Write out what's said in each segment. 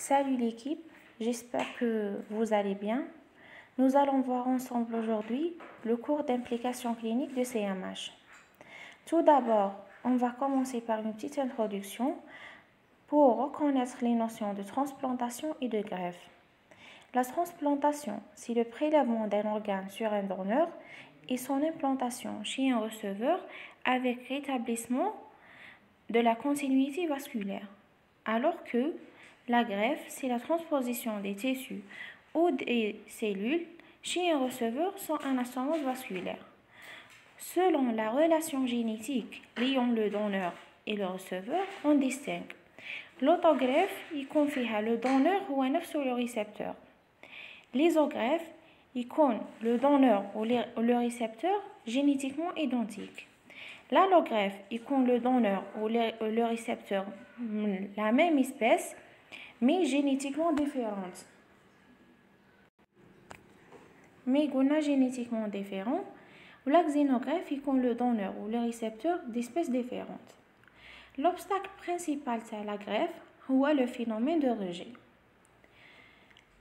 Salut l'équipe, j'espère que vous allez bien. Nous allons voir ensemble aujourd'hui le cours d'implication clinique de CMH. Tout d'abord, on va commencer par une petite introduction pour reconnaître les notions de transplantation et de greffe. La transplantation, c'est le prélèvement d'un organe sur un donneur et son implantation chez un receveur avec rétablissement de la continuité vasculaire, alors que la greffe, c'est la transposition des tissus ou des cellules chez un receveur sans un assemblage vasculaire. Selon la relation génétique liant le donneur et le receveur, on distingue l'autogreffe يكون فيها le donneur هو نفسه le récepteur. L'isogreffe يكون le donneur ou le récepteur génétiquement identiques. L'allogreffe يكون le donneur ou le récepteur la même espèce mais génétiquement différentes. Mais قلنا génétiquement différents. La xénogreffe يكون le donneur ou le récepteur d'espèces différentes. L'obstacle principal de la greffe est le phénomène de rejet.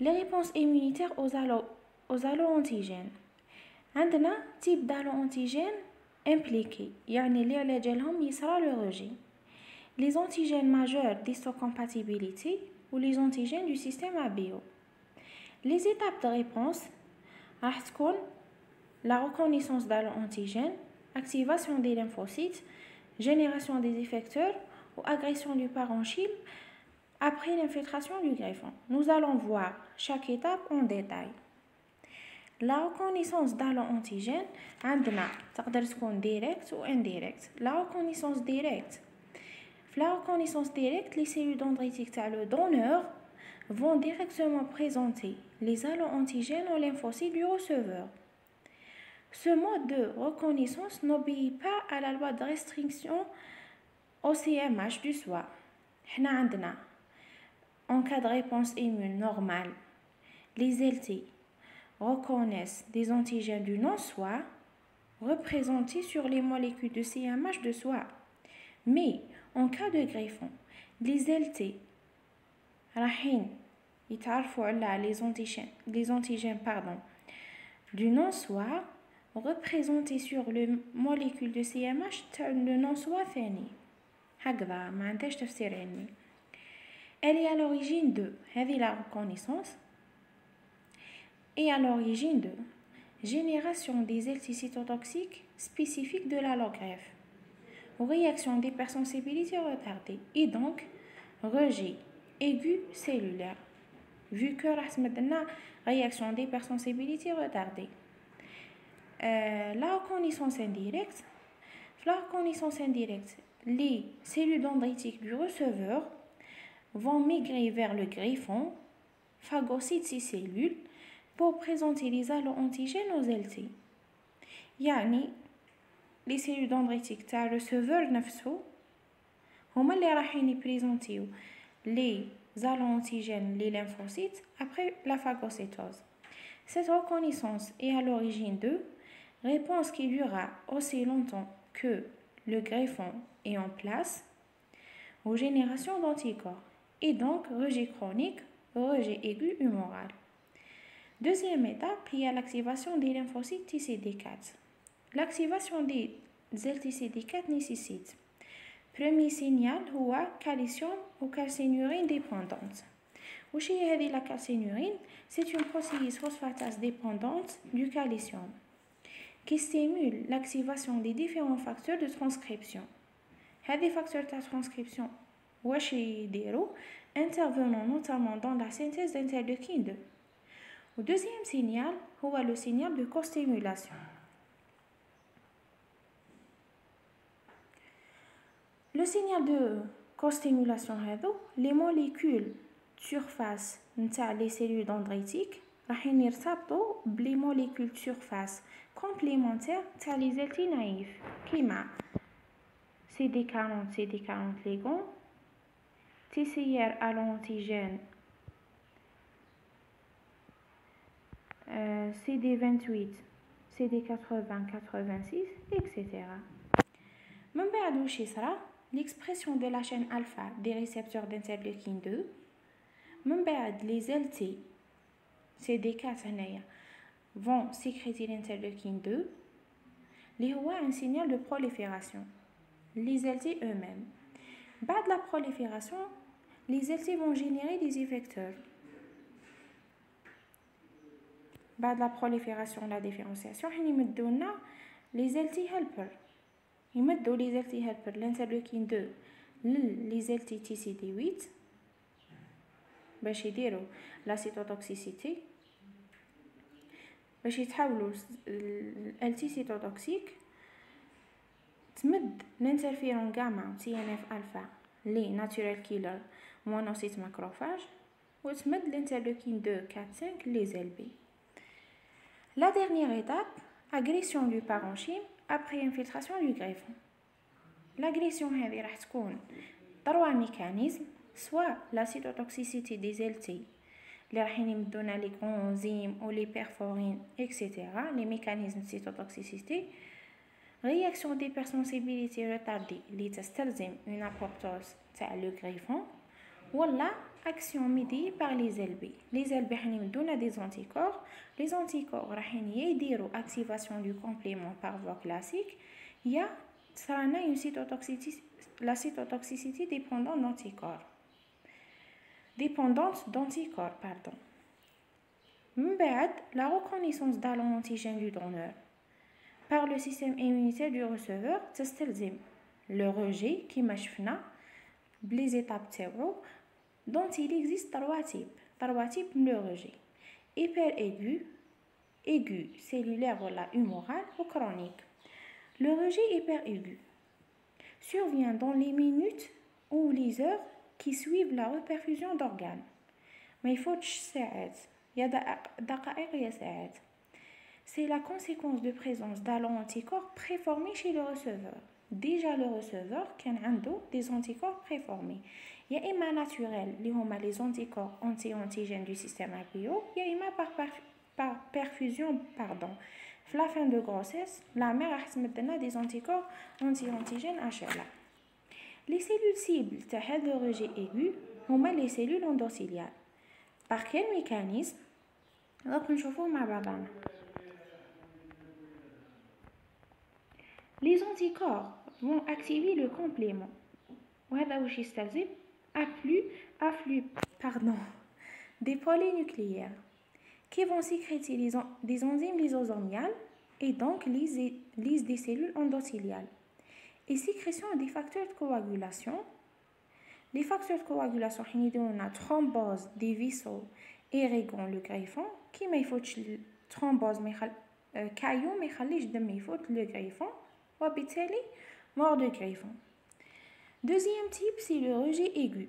Les réponses immunitaires aux allo-antigènes. عندنا type d'allo-antigène impliqué, يعني اللي على جالهم يصرى le rejet. Les antigènes majeurs d'histocompatibilité ou les antigènes du système ABO. Les étapes de réponse راح تكون la reconnaissance d'allo-antigènes, activation des lymphocytes, génération des effecteurs ou agression du parenchyme après l'infiltration du greffon. Nous allons voir chaque étape en détail. La reconnaissance d'allo-antigènes عندنا تقدر تكون direct ou indirect. La reconnaissance directe. La reconnaissance directe, les cellules dendritiques تاع le donneur vont directement présenter les allo-antigènes aux lymphocytes du receveur. Ce mode de reconnaissance n'obéit pas à la loi de restriction au CMH du soi. حنا عندنا en cas de réponse immune normale, les LT reconnaissent des antigènes du non-soi représentés sur les molécules de CMH de soi. Mais en cas de greffon, les LT راحين يتعرفوا على les antigènes du non-soi représentés sur les molécules de CMH le non-soi ثاني. هكذا ما عندهاش تفسير علمي. Elle est à l'origine de هذه la reconnaissance et à l'origine de génération des LT cytotoxiques spécifiques de l'allogreffe, réaction d'hypersensibilité retardée et donc rejet aigu cellulaire, vu que راح تمدلنا réaction d'hypersensibilité retardée. La reconnaissance indirecte. La reconnaissance indirecte, les cellules dendritiques du receveur vont migrer vers le greffon, phagocyte ces cellules pour présenter les allo-antigènes aux LT. يعني les cellules dendritiques تاع receveur نفسه هما اللي راحين يبريزونتيو les allo-antigènes, les lymphocytes après la phagocytose. Cette reconnaissance est à l'origine de réponse qui durera aussi longtemps que le greffon est en place aux générations d'anticorps et donc rejet chronique, rejet aigu humoral. Deuxième étape, il y a l'activation des lymphocytes TCD4. L'activation des LTCD4 nécessite premier signal هو calcium ou calcinurine dépendante. وش هي هذه la calcinurine? C'est une protéase phosphatase dépendante du calcium qui stimule l'activation des différents facteurs de transcription. هذه facteurs de transcription واش يديروا intervenant notamment dans la synthèse d'interleukine 2. Le deuxième signal هو le signal de costimulation. Le signal de costimulation les molécules surface نتاع les cellules dendritiques راحين يرتبطوا بلي molécules surface complémentaires تاع les LT naïfs كيما CD40 CD40 ligand TCR allo-antigène CD28 CD80 86 etc. من بعد وش يصرى l'expression de la chaîne alpha des récepteurs d'interleukine 2 من بعد les LT CD4 هنايا vont sécréter l'interleukine 2 اللي هو un signal de prolifération. Les LT eux-mêmes. بعد la prolifération, les LT vont générer des effecteurs. بعد la prolifération, la différenciation, يمدوا لنا les LT helper. يمدوا les LT helper l'interleukine 2 les LT TCD8 باش يديروا la cytotoxicité باش يتحولوا ال LT cytotoxique تمد l'interféron gamma TNF alpha les natural killer monocyte macrophage وتمد l'interleukine 2 4 5 les LB. La dernière étape, agression du parenchyme après infiltration du greffon. L'agression هذه راح تكون 3 mécanismes, soit la cytotoxicité des LT اللي راح يمدونا les grands enzymes ou les perforines etc. les mécanismes de cytotoxicité, réaction d'hypersensibilité retardée اللي تستلزم une apoptose تاع le greffon ولا action médiée par les LB. Les LB راح يمدونا des anticorps. Les anticorps راح يديروا activation du complément par voie classique. يا تصرانا une cytotoxicité, la cytotoxicité dépendante d'anticorps, pardon. من بعد la reconnaissance d'allons antigènes du donneur par le système immunitaire du receveur تستلزم le rejet كيما شفنا بلي étapes تاعو dont il existe trois types de rejet: hyper-aigu, aigu, cellulaire ou humoral ou chronique. Le rejet hyper-aigu survient dans les minutes ou les heures qui suivent la reperfusion d'organes. Mais il faut ساعات, il y a دقائق et ساعات. C'est la conséquence de présence d'allons anticorps préformés chez le receveur. Déjà le receveur كان عنده des anticorps préformés. Il y a إما naturel اللي هما les anticorps anti-antigènes du système APO, il y a إما par perfusion, pardon. À la fin de grossesse, la mère a تمدنا des anticorps anti-antigènes HLA. Les cellules cibles تاع le rejet aigu هما les cellules endothéliales. Par quel mécanisme? Donc نشوفوه مع بعضنا. Les anticorps vont activer le complément. وهذا واش يستلزم afflux des polynucléaires qui vont sécréter des enzymes lysosomiales et donc lysent des cellules endothéliales. Et sécrétion des facteurs de coagulation. Les facteurs de coagulation sont la thrombose des vaisseaux irriguant le greffon qui ما يفوتش thrombose caillou ما يخليش دم يفوت le greffon وبالتالي mort de greffon. Deuxième type, c'est le rejet aigu.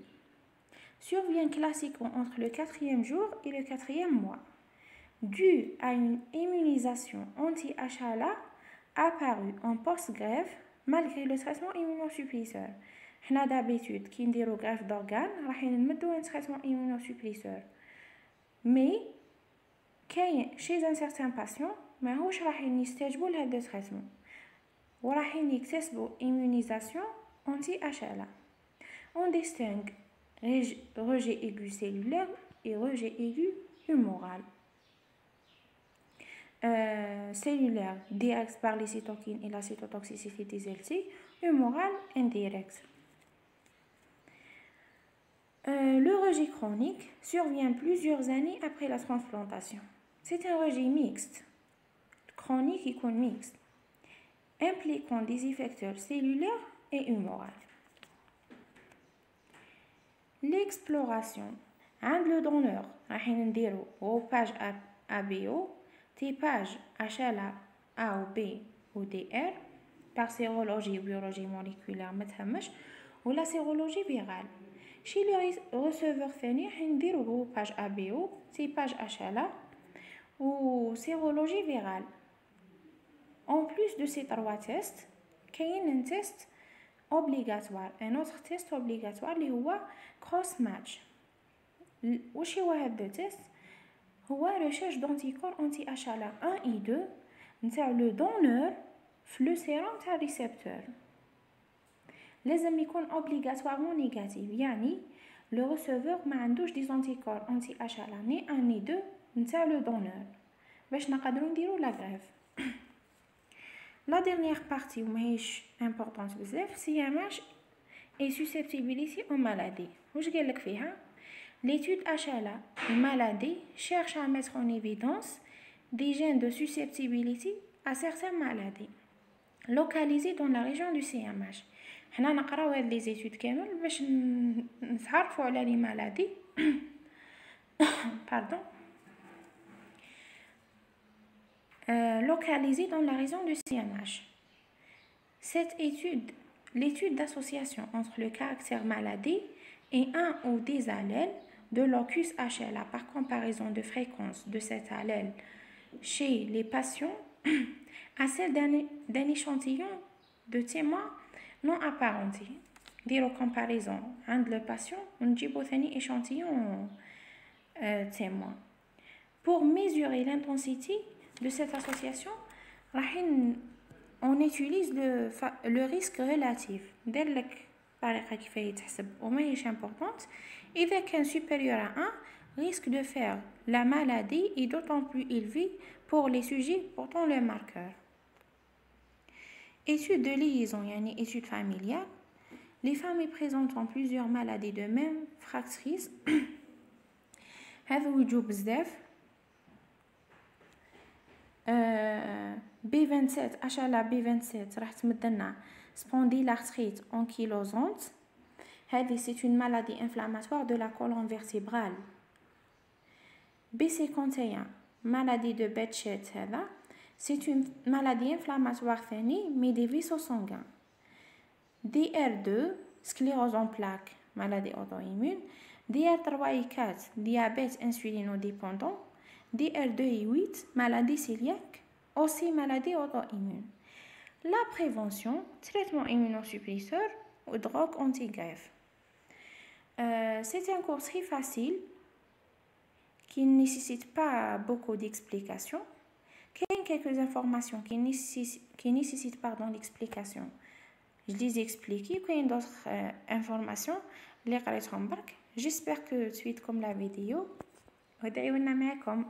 Survient classiquement entre le 4e jour et le 4e mois, dû à une immunisation anti-HLA apparue en post-greffe malgré le traitement immunosuppresseur. حنا d'habitude كي نديرو greffe d'organes راح نمدو un traitement immunosuppresseur. Mais chez un certain patient ماهوش راح يستجيبوا لهذا التريتمون وراح يكتسبوا immunisation anti-HLA. On distingue rejet aigu cellulaire et rejet aigu humoral. Cellulaire direct par les cytokines et la cytotoxicité des LT, humoral indirect. Le rejet chronique survient plusieurs années après la transplantation. C'est un rejet mixte, chronique et mixte, impliquant des effecteurs cellulaires et humorales. L'exploration عند le donneur راح نديرو groupage ABO, typage HLA A ou B ou DR par sérologie ou biologie moléculaire متهمش ou la sérologie virale. Chez le receveur ثاني راح نديرو groupage ABO, typage HLA ou sérologie virale. En plus de ces trois tests, كاين un test obligatoire, un autre test obligatoire اللي هو cross match. واش هو هذا التست؟ هو recherche d'anticorps anti-HLA 1 et 2 نتاع le donneur في le sérum تاع récepteur. لازم يكون obligatoirement négatif, يعني le receveur ما عندوش des anticorps anti-HLA ni un ni deux نتاع le donneur باش نقدروا نديروا la greffe. La dernière partie وماهيش importante بزاف CMH et susceptibilité aux maladies. واش قال لك فيها؟ L'étude HLA et maladie cherche à mettre en évidence des gènes de susceptibilité à certaines maladies localisées dans la région du CMH. حنا نقراو هاد لي زيتود كامل باش نتعرفوا على لي مالادي pardon localisées dans la région du CMH. Cette étude, l'étude d'association entre le caractère maladie et un ou des allèles de locus HLA par comparaison de fréquence de cet allèle chez les patients à celle d'un échantillon de témoins non apparentés. Dire comparaison entre le patient, on dit un échantillon témoin. Pour mesurer l'intensité de cette association, on utilise le risque relatif. C'est importante. Il est supérieur à 1, risque de faire la maladie est d'autant plus élevé pour les sujets portant le marqueur. Étude de liaison, yani étude familiale. Les familles présentant plusieurs maladies de même fractrice. هذا وجو بزاف. B27 HLA B27 راح تمدلنا spondylarthrite ankylosante. هذه c'est une maladie inflammatoire de la colonne vertébrale. B51 maladie de Behçet هذا c'est une maladie inflammatoire ثاني mais des vaisseaux sanguins. DR2 sclérose en plaques maladie auto-immune. DR3 et 4 diabète insulinodépendant. DR2 et 8 maladie cœliaque aussi maladie auto-immune. La prévention, traitement immunosuppresseur ou drogue anti-greffe. C'est un cours très facile qui ne nécessite pas beaucoup d'explications. Il y a quelques informations qui nécessitent l'explication. Je les ai expliquées. Il y a d'autres informations. J'espère que tu suites comme la vidéo. ودعيونا معكم.